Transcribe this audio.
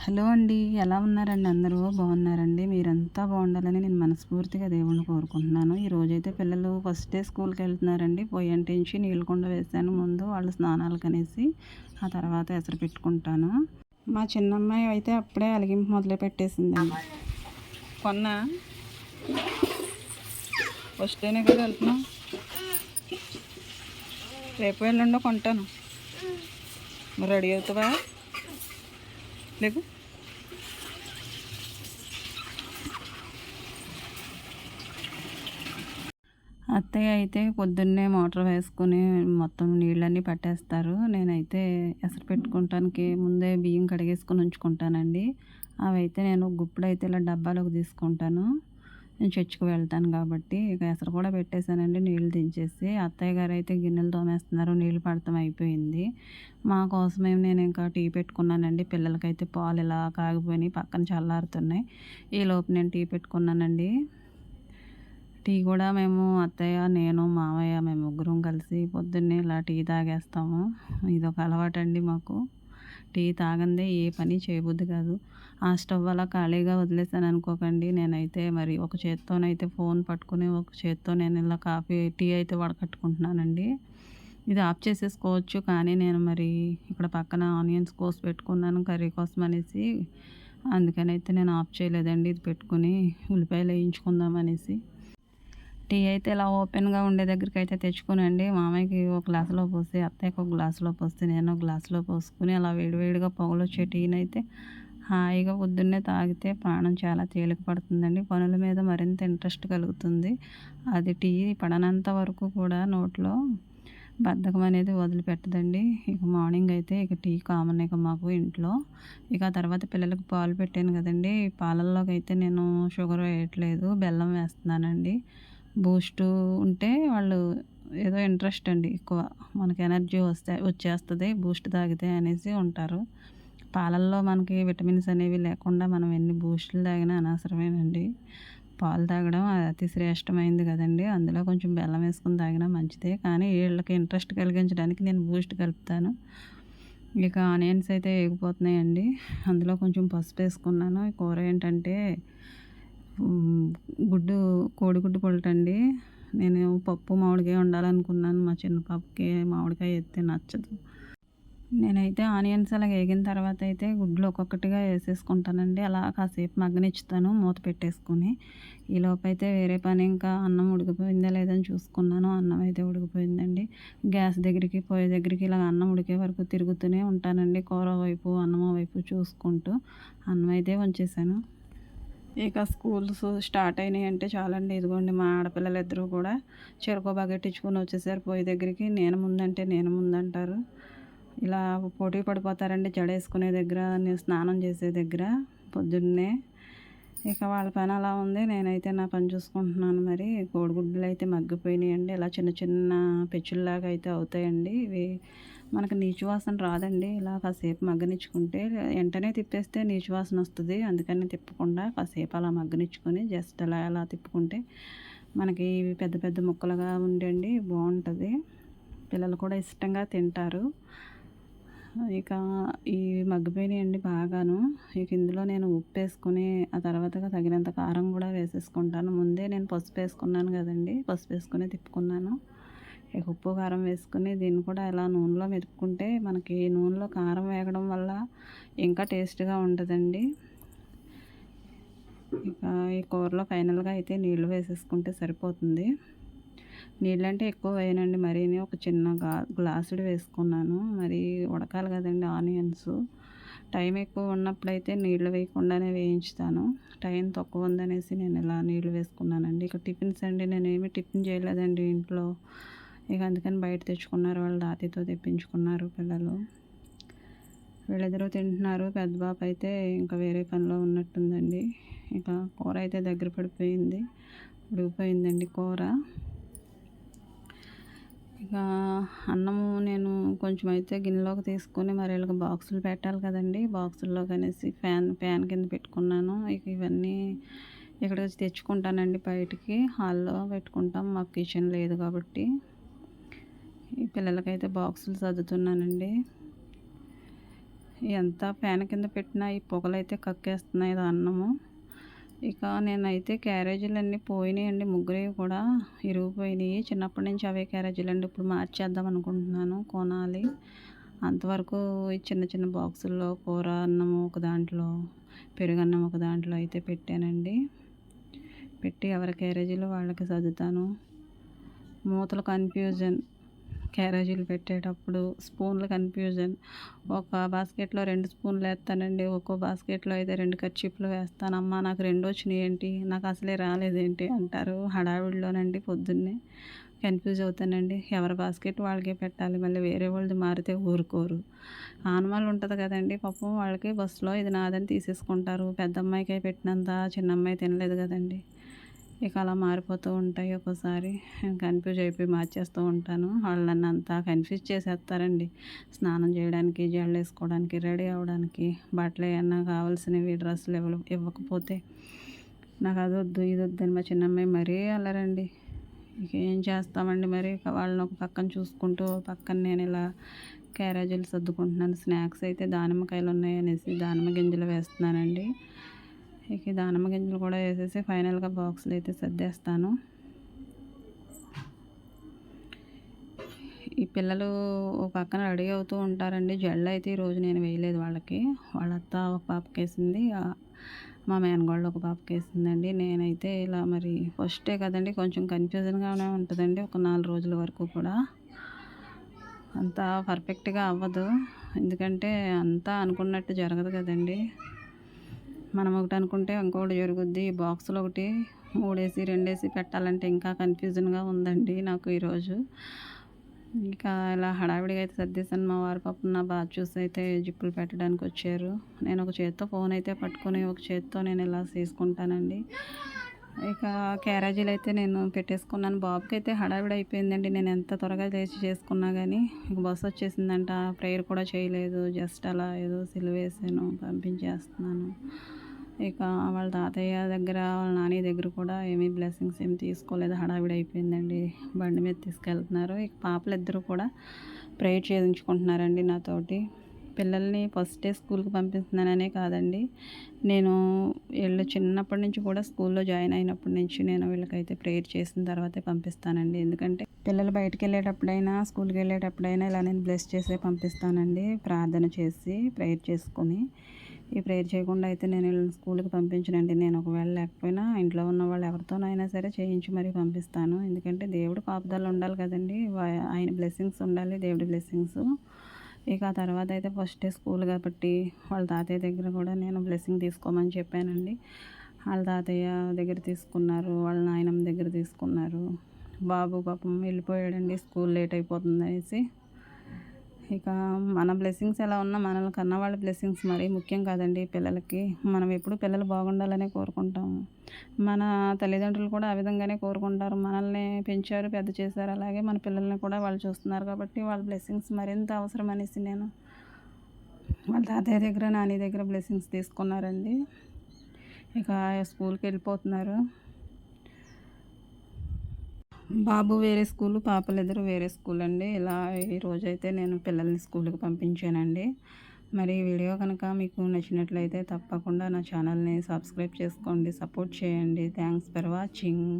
Hello అండి. ఎలా ఉన్నారండి అందరూ? బాగున్నారండి? మీరంతా బాగుండాలని నేను మనస్ఫూర్తిగా దేవుడిని కోరుకుంటున్నాను. ఈరోజైతే పిల్లలు ఫస్ట్ డే స్కూల్‌కెళ్తున్నారండి. పొయ్యంటించి నీళ్ళు కుండ వేశాను ముందు వాళ్ళు స్నానాలకనేసి. ఆ తర్వాత ఎసరు పెట్టుకుంటాను. మా చిన్నమ్మాయి అయితే అప్పుడే అలిగింపు మొదలుపెట్టేసిందండి. కొన్నా? ఫస్ట్ డేనే కదా వెళ్తున్నాం. రేపు ఎల్లుండో కొంటాను. మరి రెడీ అవుతావా? లేకు. అత్తయ్య అయితే పొద్దున్నే మోటార్ వేసుకుని మొత్తం నీళ్ళన్నీ పట్టేస్తారు. నేనైతే ఎసరు పెట్టుకుంటానికి ముందే బియ్యం కడిగేసుకొని ఉంచుకుంటానండి. అవైతే నేను గుప్పుడైతే ఇలా డబ్బాలోకి తీసుకుంటాను. నేను చర్చికి వెళ్తాను కాబట్టి. ఇక ఎసరు కూడా పెట్టేశానండి నీళ్ళు దించేసి. అత్తయ్య గారు అయితే గిన్నెలు తోమేస్తున్నారు. నీళ్ళు పడటం అయిపోయింది. మా కోసమేమో నేను ఇంకా టీ పెట్టుకున్నానండి. పిల్లలకైతే పాలు ఇలా కాగిపోయినాయి, పక్కన చల్లారుతున్నాయి. ఈలోపు నేను టీ పెట్టుకున్నానండి. టీ కూడా మేము అత్తయ్య, నేను, మామయ్య మేము ముగ్గురం కలిసి పొద్దున్నే ఇలా టీ తాగేస్తాము. ఇదొక అలవాటండి మాకు. టీ తాగందే ఏ పని చేయబుద్ధి కాదు. ఆ స్టవ్ అలా ఖాళీగా వదిలేసాను అనుకోకండి. నేనైతే మరి ఒక చేత్తోనైతే ఫోన్ పట్టుకుని, ఒక చేత్తో నేను ఇలా టీ అయితే వడకట్టుకుంటున్నానండి. ఇది ఆఫ్ చేసేసుకోవచ్చు, కానీ నేను మరి ఇక్కడ పక్కన ఆనియన్స్ కోసి పెట్టుకున్నాను కర్రీ కోసం అనేసి. అందుకనైతే నేను ఆఫ్ చేయలేదండి. ఇది పెట్టుకుని ఉల్లిపాయలు వేయించుకుందాం అనేసి. టీ అయితే ఇలా ఓపెన్‌గా ఉండే దగ్గరికైతే తెచ్చుకోనండి. మామయ్యకి ఒక గ్లాసులో పోసి, అత్తయ్యకి ఒక గ్లాసులో పోసి, నేను ఒక గ్లాసులో పోసుకొని అలా వేడివేడిగా పొగలొచ్చే టీనైతే హాయిగా పొద్దున్నే తాగితే ప్రాణం చాలా తేలిక పడుతుందండి. పనుల మీద మరింత ఇంట్రెస్ట్ కలుగుతుంది. అది టీ పడనంత వరకు కూడా నోట్లో బద్ధకం అనేది వదిలిపెట్టదండి. ఇక మార్నింగ్ అయితే ఇక టీ కామన్ ఇక మాకు ఇంట్లో. ఇక ఆ తర్వాత పిల్లలకి పాలు పెట్టాను కదండీ! పాలల్లోకైతే నేను షుగర్ వేయట్లేదు. బెల్లం వేస్తున్నానండి. బూస్టు ఉంటే వాళ్ళు ఏదో ఇంట్రెస్ట్ అండి ఎక్కువ. మనకి ఎనర్జీ వచ్చేస్తది బూస్ట్ తాగితే అనేసి ఉంటారు. పాలల్లో మనకి విటమిన్స్ అనేవి లేకుండా మనం ఎన్ని బూస్టులు తాగినా అనవసరమేనండి. పాలు తాగడం అతి శ్రేష్టమైంది కదండీ! అందులో కొంచెం బెల్లం వేసుకొని తాగినా మంచిదే. కానీ వీళ్ళకి ఇంట్రెస్ట్ కలిగించడానికి నేను బూస్ట్ కలుపుతాను. ఇక ఆనియన్స్ అయితే ఏగిపోతున్నాయండి. అందులో కొంచెం పసుపు వేసుకున్నాను. ఈ కూర ఏంటంటే హ్మ్. కోడిగుడ్డు పులటండి. నేను పప్పు మామిడికాయ వండాలనుకున్నాను. మా చిన్న పాపకి మామిడికాయ ఎత్తే నచ్చదు. నేనైతే ఆనియన్స్ అలా వేగిన తర్వాత అయితే గుడ్లు ఒక్కొక్కటిగా వేసేసుకుంటానండి. అలా కాసేపు మగ్గనిచ్చుతాను మూత పెట్టేసుకొని. ఈలోపైతే వేరే పని ఇంకా అన్నం ఉడికిపోయిందా లేదని చూసుకున్నాను. అన్నం అయితే ఉడికిపోయిందండి. గ్యాస్ దగ్గరికి, పొయ్యి దగ్గరికి ఇలా అన్నం ఉడికే వరకు తిరుగుతూనే ఉంటానండి. కూర వైపు, అన్నం వైపు చూసుకుంటూ. అన్నం అయితే వంచేసాను. ఇక స్కూల్స్ స్టార్ట్ అయినాయి అంటే చాలండి. ఇదిగోండి మా ఆడపిల్లలిద్దరూ కూడా చెరొక బకెట్ ఇచ్చుకొని వచ్చేసారు పొయ్యి దగ్గరికి. నేను ముందంటే నేను ముందంటారు. ఇలా పోటీ పడిపోతారండి జడేసుకునే దగ్గర, నేను స్నానం చేసే దగ్గర పొద్దున్నే. ఇక వాళ్ళ పని అలా ఉంది. నేనైతే నా పని చూసుకుంటున్నాను. మరి కోడిగుడ్లు అయితే మగ్గిపోయినాయండి. ఇలా చిన్న చిన్న పెచ్చుల్లాగా అయితే అవుతాయండి. ఇవి మనకు నీచు వాసన రాదండి. ఇలా కాసేపు మగ్గనిచ్చుకుంటే వెంటనే తిప్పేస్తే నీచు వాసన వస్తుంది. అందుకని తిప్పకుండా కాసేపు అలా మగ్గనిచ్చుకొని జస్ట్ అలా అలా తిప్పుకుంటే మనకి ఇవి పెద్ద పెద్ద ముక్కలుగా ఉండండి బాగుంటుంది. పిల్లలు కూడా ఇష్టంగా తింటారు. ఇక ఇవి మగ్గిపోయినాయండి బాగాను. ఇక ఇందులో నేను ఉప్పు వేసుకొని ఆ తర్వాత తగినంత కారం కూడా వేసేసుకుంటాను. ముందే నేను పసుపు వేసుకున్నాను కదండి. పసుపు వేసుకొని తిప్పుకున్నాను. ఇక ఉప్పు కారం వేసుకొని దీన్ని కూడా ఇలా నూనెలో మెదుపుకుంటే మనకి నూనెలో కారం వేగడం వల్ల ఇంకా టేస్ట్గా ఉంటుందండి. ఇక ఈ కూరలో ఫైనల్గా అయితే నీళ్ళు వేసేసుకుంటే సరిపోతుంది. నీళ్ళంటే ఎక్కువ వేయనండి మరీని. ఒక చిన్న గ్లాసుడు వేసుకున్నాను. మరి ఉడకాలి కదండి ఆనియన్స్. టైం ఎక్కువ ఉన్నప్పుడైతే నీళ్ళు వేయకుండానే వేయించుతాను. టైం తక్కువ ఉందనేసి నేను ఇలా నీళ్ళు వేసుకున్నానండి. ఇక టిఫిన్స్ అండి, నేనేమి టిఫిన్ చేయలేదండి ఇంట్లో. ఇక అందుకని బయట తెచ్చుకున్నారు. వాళ్ళు తాతయ్యతో తెప్పించుకున్నారు పిల్లలు. వీళ్ళిద్దరూ తింటున్నారు. పెద్ద బాబు అయితే ఇంకా వేరే పనిలో ఉన్నట్టుందండి. ఇక కూర అయితే దగ్గర పడిపోయింది, ఉడికిపోయిందండి కూర. ఇక అన్నము నేను కొంచెం అయితే గిన్నెలోకి తీసుకొని మరి వీళ్ళకి బాక్సులు పెట్టాలి కదండి. బాక్సుల్లోకి అనేసి ఫ్యాన్ కింద పెట్టుకున్నాను. ఇక ఇవన్నీ ఇక్కడ తెచ్చుకుంటానండి బయటికి. హాల్లో పెట్టుకుంటాం, మాకు కిచెన్ లేదు కాబట్టి. ఈ పిల్లలకైతే బాక్సులు సర్దుతున్నానండి. ఎంత ఫ్యాన్ కింద పెట్టినా ఈ పొగలైతే కక్కేస్తున్నాయి అన్నము. ఇక నేనైతే క్యారేజీలన్నీ పోయినాయండి. ముగ్గురివి కూడా ఇరిగిపోయినాయి. చిన్నప్పటి నుంచి అవే క్యారేజీలండి. ఇప్పుడు మార్చేద్దాం అనుకుంటున్నాను. కొనాలి. అంతవరకు ఈ చిన్న చిన్న బాక్సుల్లో కూర అన్నము ఒక దాంట్లో, పెరుగన్నం ఒక దాంట్లో అయితే పెట్టానండి. పెట్టి ఎవరి క్యారేజీలో వాళ్ళకి సర్దుతాను. మూతలు కన్ఫ్యూజన్. క్యారేజీలు పెట్టేటప్పుడు స్పూన్లు కన్ఫ్యూజన్. ఒక బాస్కెట్లో 2 స్పూన్లు వేస్తానండి. ఒక్కో బాస్కెట్లో అయితే 2 కర్చీఫ్లు వేస్తాను. అమ్మ నాకు 2 వచ్చినాయి ఏంటి, నాకు అసలే రాలేదేంటి అంటారు. హడావిడిలోనండి పొద్దున్నే కన్ఫ్యూజ్ అవుతానండి. ఎవరి బాస్కెట్ వాళ్ళకే పెట్టాలి. మళ్ళీ వేరే వాళ్ళది మారితే ఊరుకోరు. ఆనవాళ్ళు ఉంటుంది కదండి పాపం, వాళ్ళకి బస్సులో ఇది నాదని తీసేసుకుంటారు. పెద్ద అమ్మాయికే పెట్టినంత చిన్న అమ్మాయి తినలేదు కదండి. ఇక అలా మారిపోతూ ఉంటాయి. ఒక్కోసారి కన్ఫ్యూజ్ అయిపోయి మార్చేస్తూ ఉంటాను. వాళ్ళు నన్ను అంతా కన్ఫ్యూజ్ చేసేస్తారండి. స్నానం చేయడానికి, జడలు వేసుకోవడానికి, రెడీ అవ్వడానికి, బట్టలు ఏమన్నా కావాల్సినవి డ్రెస్సులు ఇవ్వకపోతే నాకు అది వద్దు ఇది వద్దని మా చిన్నమ్మాయి మరీ అల్లరండి. ఇక ఏం చేస్తామండి మరి. ఇక వాళ్ళని ఒక పక్కన చూసుకుంటూ పక్కన నేను ఇలా క్యారేజీలు సర్దుకుంటున్నాను. స్నాక్స్ అయితే దానిమ్మకాయలు ఉన్నాయనేసి దానిమ్మ గింజలు వేస్తున్నానండి. ఇక దానిమ్మ గింజలు కూడా వేసేసి ఫైనల్గా బాక్సులు అయితే సర్దేస్తాను. ఈ పిల్లలు ఒక పక్కన రెడీ అవుతూ ఉంటారండి. జడలు అయితే ఈరోజు నేను వేయలేదు వాళ్ళకి. వాళ్ళ అత్త ఒక పాపకి వేసింది, మా మేనగోళ్ళు ఒక పాపకి వేసిందండి. నేనైతే ఇలా మరి ఫస్టే కదండి కొంచెం కన్ఫ్యూజన్గానే ఉంటుందండి. ఒక 4 రోజుల వరకు కూడా అంత పర్ఫెక్ట్గా అవ్వదు. ఎందుకంటే అంతా అనుకున్నట్టు జరగదు కదండి. మనం ఒకటి అనుకుంటే ఇంకొకటి జరుగుద్ది. బాక్సులు ఒకటి 3 వేసి 2 వేసి పెట్టాలంటే ఇంకా కన్ఫ్యూజన్గా ఉందండి నాకు ఈరోజు. ఇక ఇలా హడావిడిగా అయితే సర్దేశాను. మా వారు పాపం నా బాధ చూసి అయితే జిప్పులు పెట్టడానికి వచ్చారు. నేను ఒక చేత్తో ఫోన్ అయితే పట్టుకొని ఒక చేత్తో నేను ఇలా చేసుకుంటానండి. ఇక క్యారేజీలు అయితే నేను పెట్టేసుకున్నాను. బాబుకి అయితే హడావిడి అయిపోయిందండి. నేను ఎంత త్వరగా లేచి చేసుకున్నా కానీ ఇక బస్సు వచ్చేసిందంట. ప్రేయర్ కూడా చేయలేదు. జస్ట్ అలా ఏదో సిలువేసాను, పంపించేస్తున్నాను. ఇక వాళ్ళ తాతయ్య దగ్గర, వాళ్ళ నాని దగ్గర కూడా ఏమీ బ్లెస్సింగ్స్ ఏమి తీసుకోలేదు. హడావిడి అయిపోయిందండి. బండి మీద తీసుకెళ్తున్నారు. ఇక పాపలిద్దరూ కూడా ప్రేయర్ చేయించుకుంటున్నారండి నాతోటి. పిల్లల్ని ఫస్టే స్కూల్కి పంపిస్తున్నాననే కాదండి, నేను వీళ్ళు చిన్నప్పటి నుంచి కూడా స్కూల్లో జాయిన్ అయినప్పటి నుంచి నేను వీళ్ళకైతే ప్రేయర్ చేసిన తర్వాతే పంపిస్తానండి. ఎందుకంటే పిల్లలు బయటికి వెళ్ళేటప్పుడైనా, స్కూల్కి వెళ్ళేటప్పుడైనా ఇలా నేను బ్లెస్ చేసే పంపిస్తానండి. ప్రార్థన చేసి ప్రేయర్ చేసుకొని. ఈ ప్రేయర్ చేయకుండా అయితే నేను వీళ్ళని స్కూల్కి పంపించనండి. నేను ఒకవేళ లేకపోయినా ఇంట్లో ఉన్న వాళ్ళు ఎవరితోనైనా సరే చేయించి మరీ పంపిస్తాను. ఎందుకంటే దేవుడు కాపుదల ఉండాలి కదండి. ఆయన బ్లెస్సింగ్స్ ఉండాలి, దేవుడి బ్లెస్సింగ్స్. ఇక ఆ తర్వాత అయితే ఫస్ట్ డే స్కూల్ కాబట్టి వాళ్ళ తాతయ్య దగ్గర కూడా నేను బ్లెస్సింగ్ తీసుకోమని చెప్పానండి. వాళ్ళ తాతయ్య దగ్గర తీసుకున్నారు, వాళ్ళ నాయనమ్మ దగ్గర తీసుకున్నారు. బాబు పాపం వెళ్ళిపోయాడండి, స్కూల్ లేట్ అయిపోతుంది అనేసి. ఇక మన బ్లెస్సింగ్స్ ఎలా ఉన్నా మనల్ని కన్న వాళ్ళ బ్లెస్సింగ్స్ మరీ ముఖ్యం కాదండి పిల్లలకి. మనం ఎప్పుడు పిల్లలు బాగుండాలనే కోరుకుంటాము. మన తల్లిదండ్రులు కూడా ఆ విధంగానే కోరుకుంటారు. మనల్ని పెంచారు, పెద్ద చేశారు. అలాగే మన పిల్లల్ని కూడా వాళ్ళు చూస్తున్నారు కాబట్టి వాళ్ళ బ్లెస్సింగ్స్ మరింత అవసరం అనేసి నేను వాళ్ళ తాతయ్య దగ్గర, నాని దగ్గర బ్లెస్సింగ్స్ తీసుకున్నారండి. ఇక స్కూల్కి వెళ్ళిపోతున్నారు. బాబు వేరే స్కూలు, పాపలిద్దరూ వేరే స్కూల్ అండి. ఇలా ఈరోజైతే నేను పిల్లల్ని స్కూల్కి పంపించానండి. మరి ఈ వీడియో కనుక మీకు నచ్చినట్లయితే తప్పకుండా నా ఛానల్ని సబ్స్క్రైబ్ చేసుకోండి, సపోర్ట్ చేయండి. Thanks for watching.